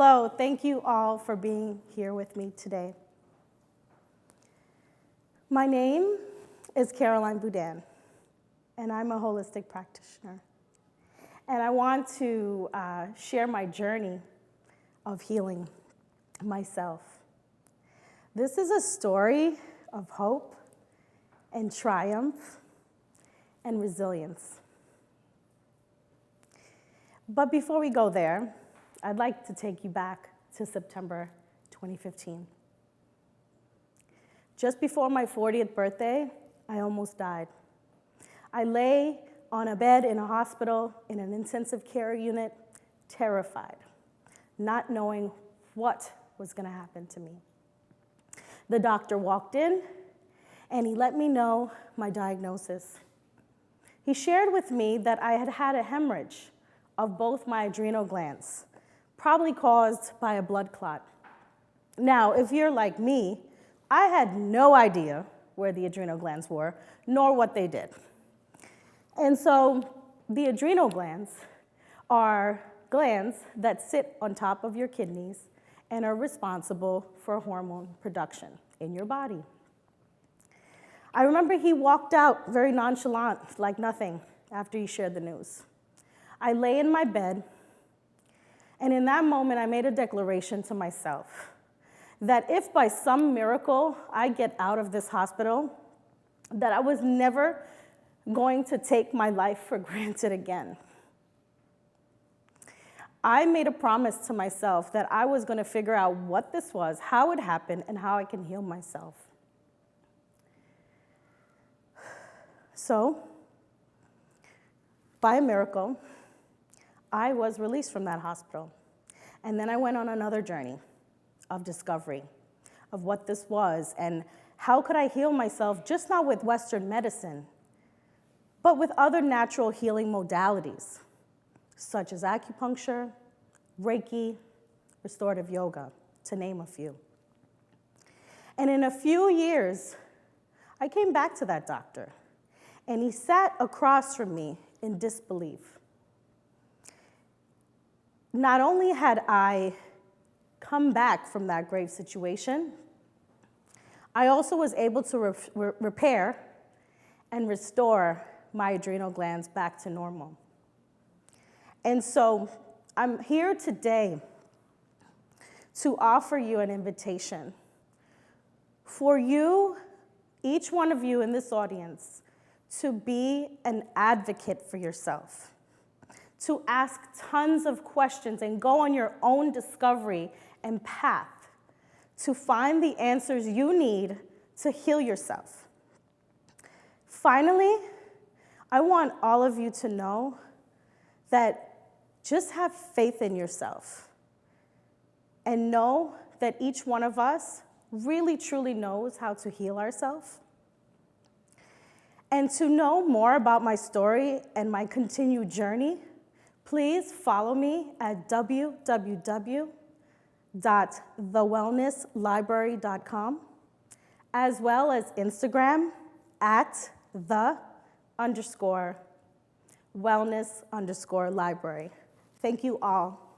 Hello, thank you all for being here with me today. My name is Caroline Budhan, and I'm a holistic practitioner. And I want to share my journey of healing myself. This is a story of hope and triumph and resilience. But before we go there, I'd like to take you back to September 2015. Just before my 40th birthday, I almost died. I lay on a bed in a hospital in an intensive care unit, terrified, not knowing what was going to happen to me. The doctor walked in, and he let me know my diagnosis. He shared with me that I had had a hemorrhage of both my adrenal glands, probably caused by a blood clot. Now, if you're like me, I had no idea where the adrenal glands were, nor what they did. And so the adrenal glands are glands that sit on top of your kidneys and are responsible for hormone production in your body. I remember he walked out very nonchalant, like nothing, after he shared the news. I lay in my bed, and in that moment, I made a declaration to myself that if by some miracle I get out of this hospital, that I was never going to take my life for granted again. I made a promise to myself that I was going to figure out what this was, how it happened, and how I can heal myself. So, by a miracle, I was released from that hospital. And then I went on another journey of discovery of what this was and how could I heal myself, just not with Western medicine, but with other natural healing modalities, such as acupuncture, Reiki, restorative yoga, to name a few. And in a few years, I came back to that doctor, and he sat across from me in disbelief. Not only had I come back from that grave situation, I also was able to repair and restore my adrenal glands back to normal. And so I'm here today to offer you an invitation for you, each one of you in this audience, to be an advocate for yourself, to ask tons of questions and go on your own discovery and path to find the answers you need to heal yourself. Finally, I want all of you to know that just have faith in yourself and know that each one of us really truly knows how to heal ourselves. And to know more about my story and my continued journey, please follow me at www.thewellnesslibrary.com, as well as Instagram at @the_wellness_library. Thank you all.